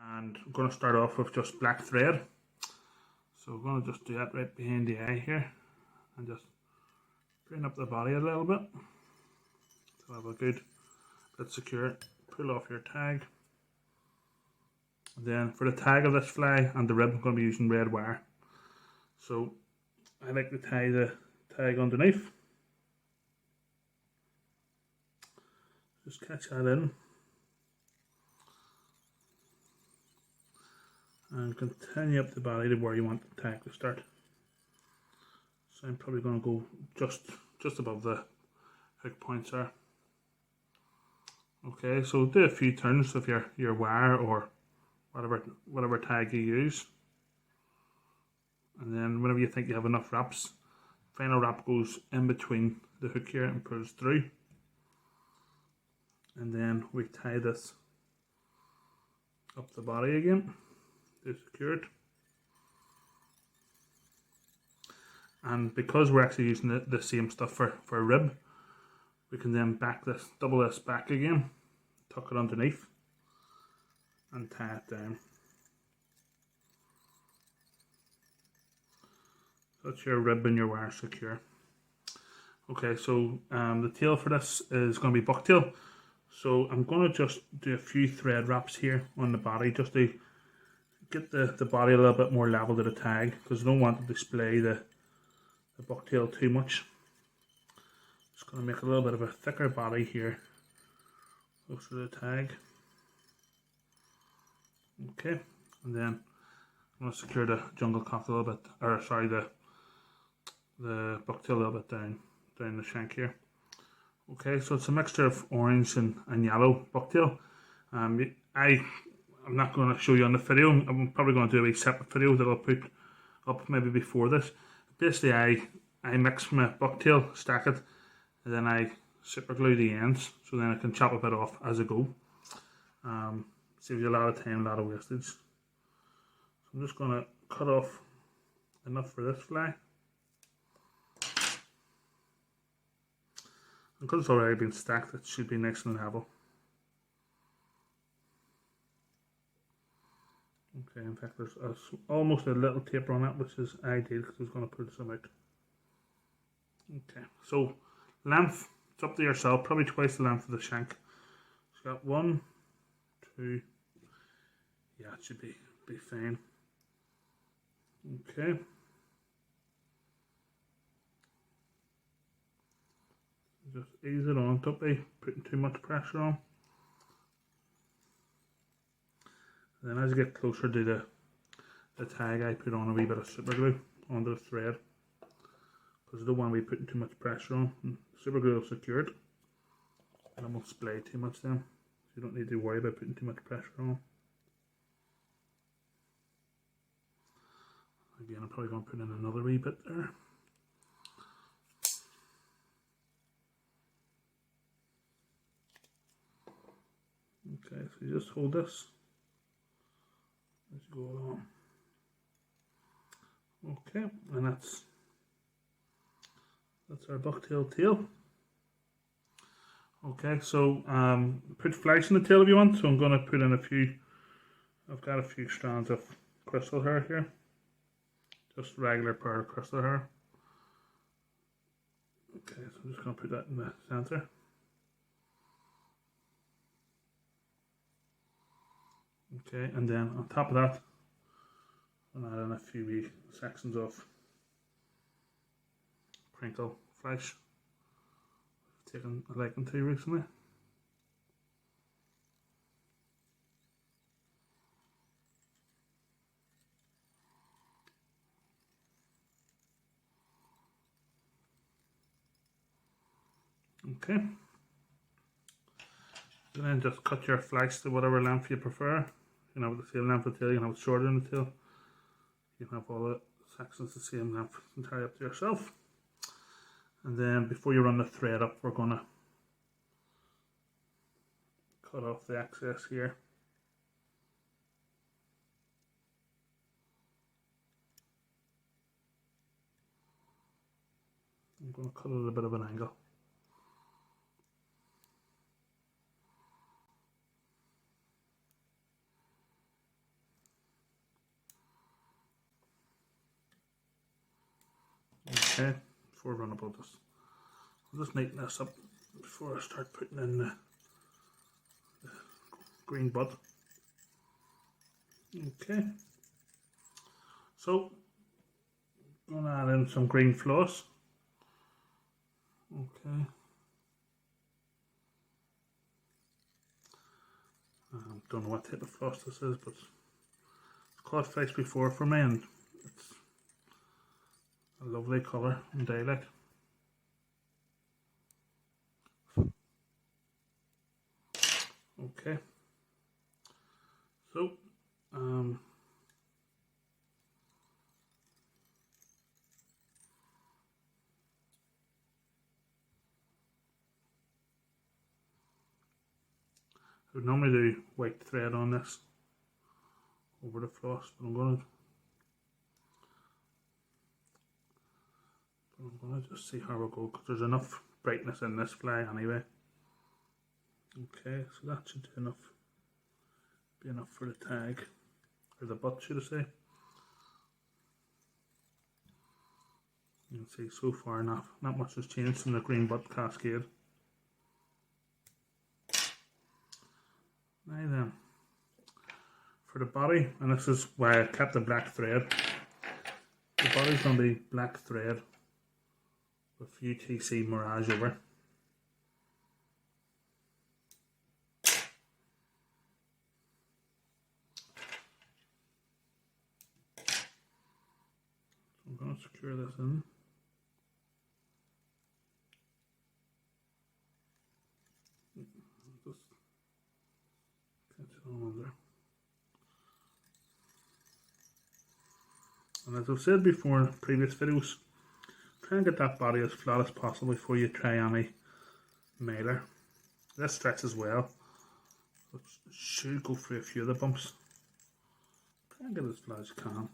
And I'm going to start off with just black thread. So we're going to just do that right behind the eye here and just bring up the body a little bit to have a good bit secure. Pull off your tag. And then for the tag of this fly and the rib, I'm going to be using red wire. So I like to tie the tag underneath. Just catch that in. And continue up the body to where you want the tag to start. So I'm probably going to go just above the hook points there. Okay, so do a few turns with your wire or whatever tag you use. And then whenever you think you have enough wraps, final wrap goes in between the hook here and pulls through. And then we tie this up the body again to secure it. And because we're actually using the same stuff for a rib, we can then double this back again, tuck it underneath, and tie it down. That's your rib and your wire secure. Okay, so the tail for this is going to be bucktail. So I'm going to just do a few thread wraps here on the body just to get the body a little bit more level to the tag, because I don't want to display the bucktail too much. Just going to make a little bit of a thicker body here close to the tag. Okay, and then I'm going to secure the jungle cock a little bit, or sorry, the bucktail a little bit down the shank here. Okay, so it's a mixture of orange and yellow bucktail. I'm not going to show you on the video. I'm probably going to do a separate video that I'll put up maybe before this. Basically, I mix my bucktail, stack it, and then I super glue the ends, so then I can chop a bit off as I go. Saves you a lot of time, a lot of wastage. So I'm just going to cut off enough for this fly. And because it's already been stacked, it should be nice and level. Okay, in fact there's almost a little taper on that, which is ideal because it's going to pull some out. Okay, so length, it's up to yourself, probably twice the length of the shank. So got 1, 2, yeah, it should be fine. Okay. Just ease it on, don't be putting too much pressure on. And then as you get closer to the tag, I put on a wee bit of super glue onto the thread, because I don't want to be putting too much pressure on. And super glue will secure it, and it won't splay too much then. So you don't need to worry about putting too much pressure on. Again, I'm probably going to put in another wee bit there. Okay, so you just hold this as you go along. Okay, and that's our bucktail tail. Okay, so put flash in the tail if you want. So I'm going to put in a few. I've got a few strands of crystal hair here, just regular pearl crystal hair. Okay, so I'm just going to put that in the center. Okay, and then on top of that, I'll add in a few wee sections of crinkle flash I've taken a liking to recently. Okay, and then just cut your flash to whatever length you prefer. You can have the same length of the tail, you can have it shorter in the tail. You can have all the sections the same length entirely up to yourself. And then before you run the thread up, we're going to cut off the excess here. I'm going to cut it at a bit of an angle. Okay, before I run up, I'll just neaten this up before I start putting in the green bud. Okay, so I'm going to add in some green floss. Okay. Don't know what type of floss this is, but it's caught fish before for me, and it's a lovely colour and daylight. Okay, so I would normally do white thread on this over the floss, but I'm gonna just see how we go, because there's enough brightness in this fly anyway. Okay, so that should do be enough for the tag, or the butt, should I say. You can see so far not much has changed from the green butt Cascade. Now then, for the body, and this is why I kept the black thread. The body's going to be black thread with UTC Mirage over. So I'm going to secure this in. Just catch it on under. And as I've said before in previous videos, try and get that body as flat as possible before you try any mailer. This stretches well, so it should go through a few of the bumps. Try and get it as flat as you can.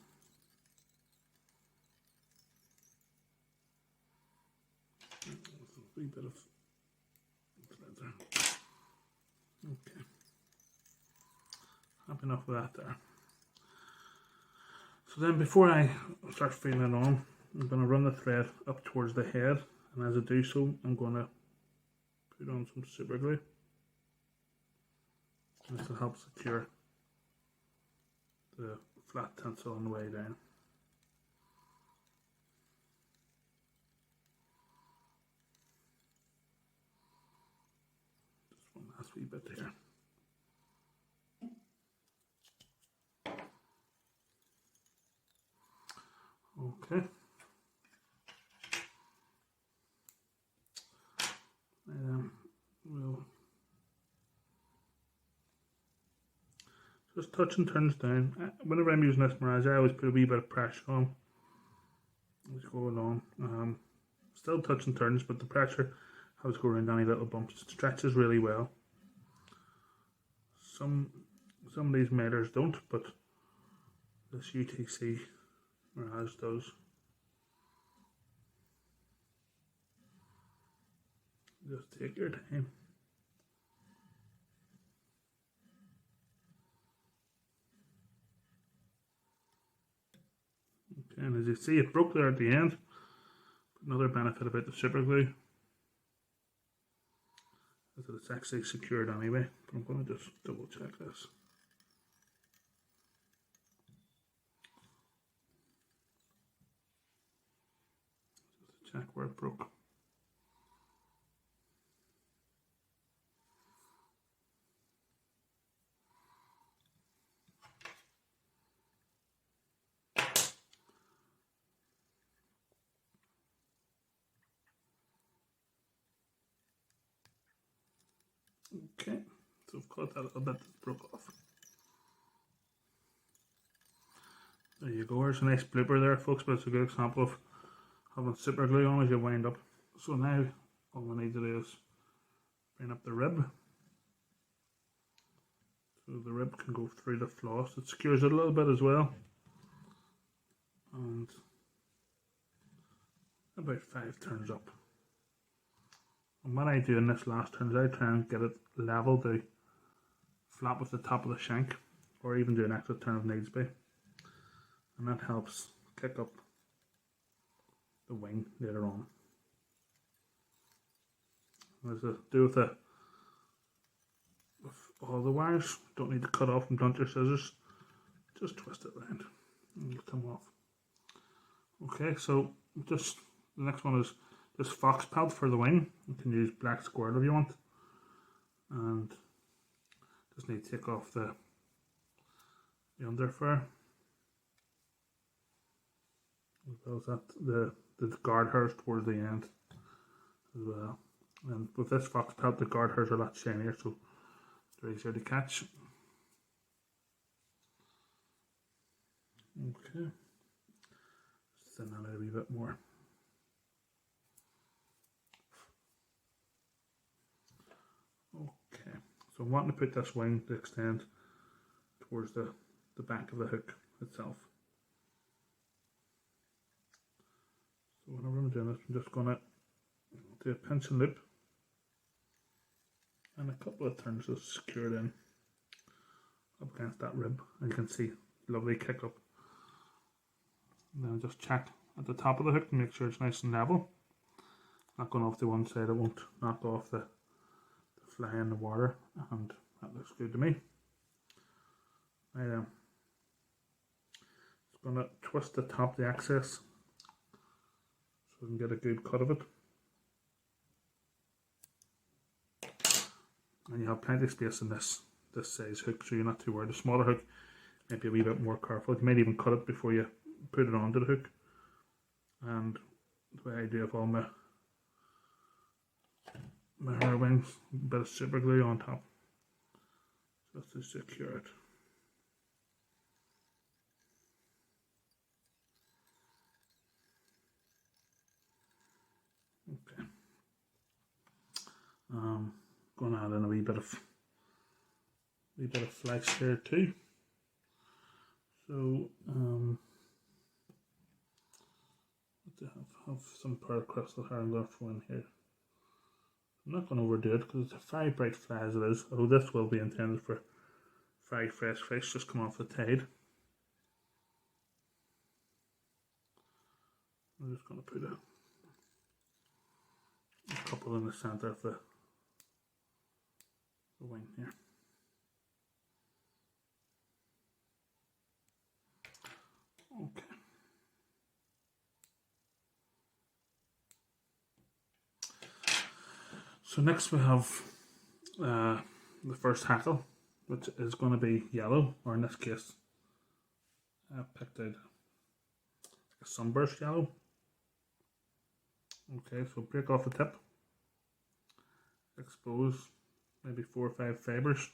A wee bit of thread there. Okay, happy enough with that there. So then before I start feeling it on, I'm going to run the thread up towards the head, and as I do so, I'm going to put on some super glue. This will help secure the flat tinsel on the way down. Just one last wee bit here. Okay. We'll just touch and turns down. Whenever I'm using this mirage, I always put a wee bit of pressure on as you go along. Still touch and turns, but the pressure helps go around any little bumps. It stretches really well. Some of these mailers don't, but this UTC mirage does. Just take your time. Okay, and as you see, it broke there at the end. Another benefit about the super glue is that it's actually secured anyway, but I'm going to just double check this. Just to check where it broke. Okay, so I've cut that a little bit that broke off. There you go, there's a nice blooper there, folks, but it's a good example of having super glue on as you wind up. So now all we need to do is bring up the rib. So the rib can go through the floss. It secures it a little bit as well. And about 5 turns up. And what I do in this last turn is I try and get it level to flat with the top of the shank, or even do an extra turn if needs be. And that helps kick up wing later on. As I do with all the wires, don't need to cut off and blunt your scissors. Just twist it around and it'll come off. Okay, so just the next one is just fox pelt for the wing. You can use black squirrel if you want, and just need to take off the under fur, as well as that the guard hairs towards the end as well. And with this fox pelt, the guard hairs are a lot shinier, so they're easier to catch. Okay, thin that out a wee bit more. Okay, so I'm wanting to put this wing to extend towards the back of the hook itself. So whenever I'm doing this, I'm just going to do a pinch and loop and a couple of turns to secure it in up against that rib, and you can see lovely kick up. And then just check at the top of the hook to make sure it's nice and level. Not going off to one side, it won't knock off the fly in the water, and that looks good to me. Right, just going to twist the top of the axis so we can get a good cut of it. And you have plenty of space in this size hook, so you're not too worried. A smaller hook might be a wee bit more careful. You might even cut it before you put it onto the hook. And the way I do of all my hair wings, a bit of super glue on top just to secure it. Okay. Going to add in a wee bit of flex here too. So have some pearl crystal hair I'm going to throw in here. I'm not going to overdo it because it's a very bright fly as it is, although this will be intended for very fresh fish just come off the tide. I'm just going to put a couple in the centre of the wing here. Okay. So next we have the first hackle, which is going to be yellow, or in this case I picked out a sunburst yellow. Okay, so break off the tip, expose maybe 4 or 5 fibres.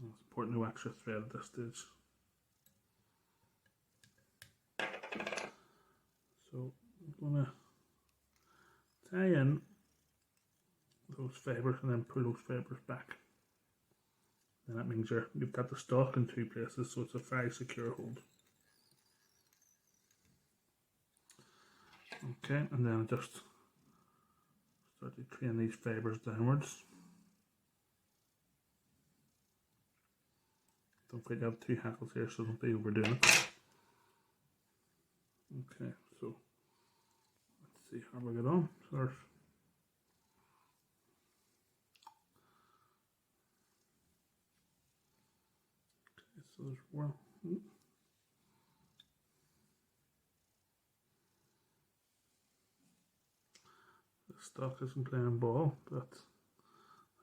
It's important no extra thread at this stage. So I'm going to tie in those fibres and then pull those fibres back. And that means you've got the stalk in 2 places, so it's a very secure hold. Okay, and then just start to train these fibres downwards. Don't forget you have 2 hackles here, so don't be overdoing it. Okay, so let's see how we get on. So there's well. The stock isn't playing ball, but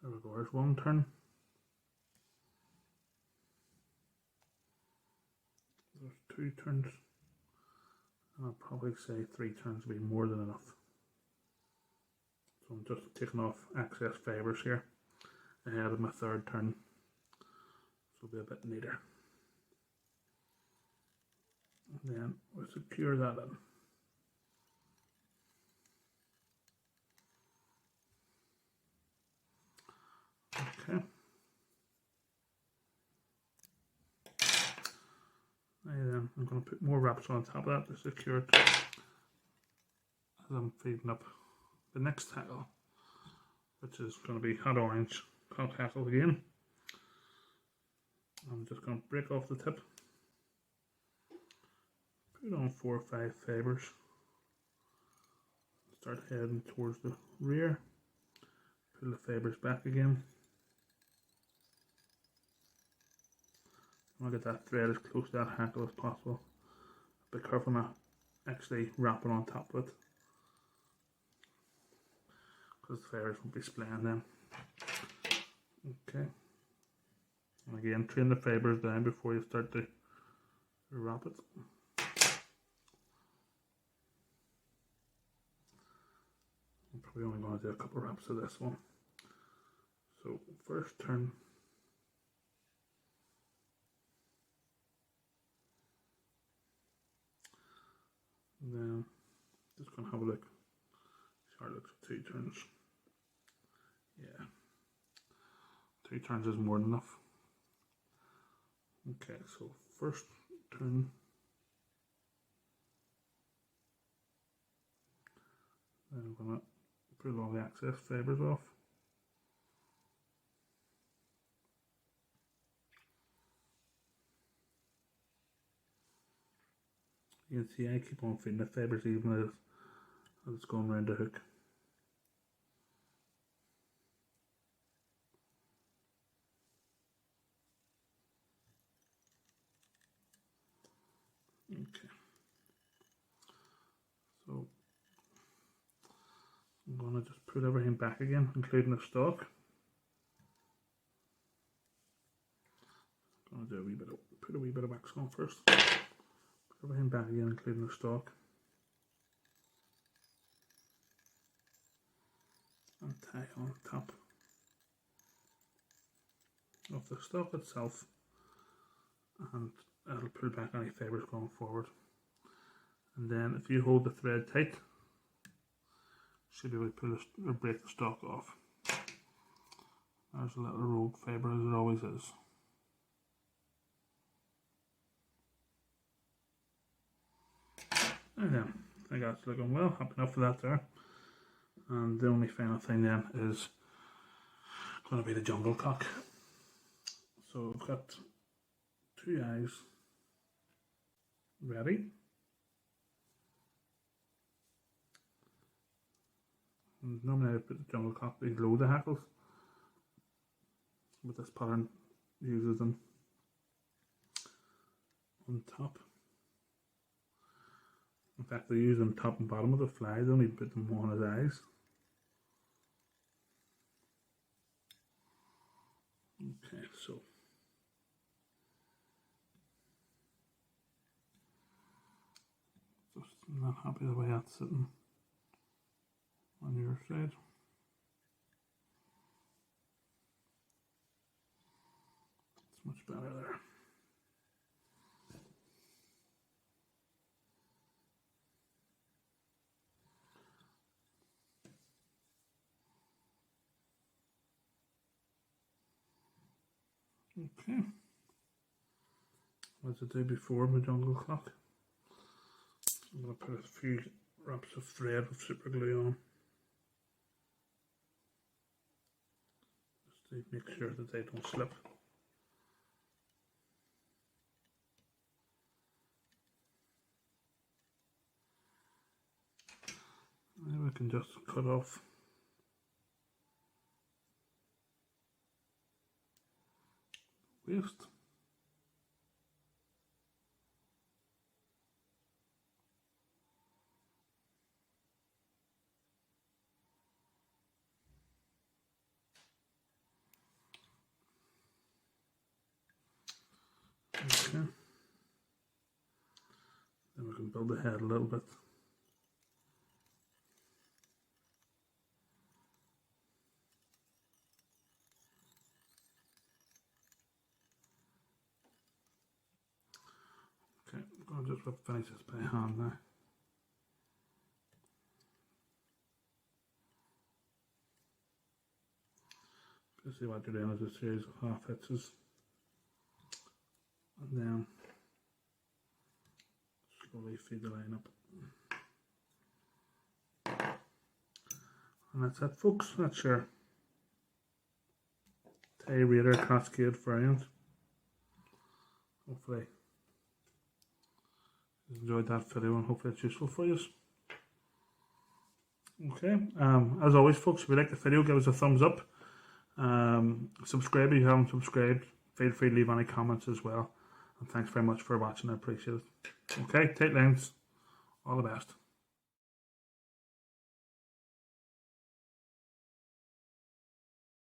there we go. There's 1 turn. There's 2 turns. I'll probably say 3 turns will be more than enough. So I'm just taking off excess fibres here ahead of my 3rd turn, so it'll be a bit neater. And then we'll secure that in. Okay. Then I'm going to put more wraps on top of that to secure it as I'm feeding up the next hackle, which is going to be hot orange cock hackle again. I'm just going to break off the tip, put on 4 or 5 fibres. Start heading towards the rear. Pull the fibres back again. I want to get that thread as close to that hackle as possible. Be careful not actually wrapping on top of it, because the fibres won't be splaying then. Okay. And again, train the fibres down before you start to wrap it. I'm probably only going to do a couple of wraps of this one. So first turn. And then just going to have a look. Sure, looks at 2 turns. Yeah, 2 turns is more than enough. Okay, so first turn. Then I'm going to pull all the excess fibres off. You can see I keep on feeding the fibres even as it's going around the hook. Okay. So I'm going to just put everything back again, including the stalk. I'm going to do put a wee bit of wax on first. Put everything back again, including the stalk. And tie on top of the stalk itself, and it'll pull back any fibres going forward. And then if you hold the thread tight, should be able to pull or break the stalk off. There's a little rogue fibre, as it always is. And then I think that's looking well. Happy enough for that there. And the only final thing then is going to be the jungle cock. So I've got 2 eyes ready. And normally I put the jungle cock below the hackles, but this pattern uses them on top. In fact, they use them top and bottom of the fly. They only put them on his eyes. Okay, so just not happy the way that's sitting on your side. It's much better there. Okay, as I did before my jungle clock, I'm going to put a few wraps of thread with super glue on, just to make sure that they don't slip. Now we can just cut off waste. Okay. Then we can build the head a little bit. Okay, I'm going to just finish this by hand now. Basically what you're doing is a series of half hitches, and then slowly feed the line up. And that's it, folks. That's your tie raider Cascade variant. Hopefully enjoyed that video and hopefully it's useful for you. Okay, as always folks, if you like the video, give us a thumbs up. Subscribe if you haven't subscribed. Feel free to leave any comments as well. And thanks very much for watching, I appreciate it. Okay, tight lines, all the best.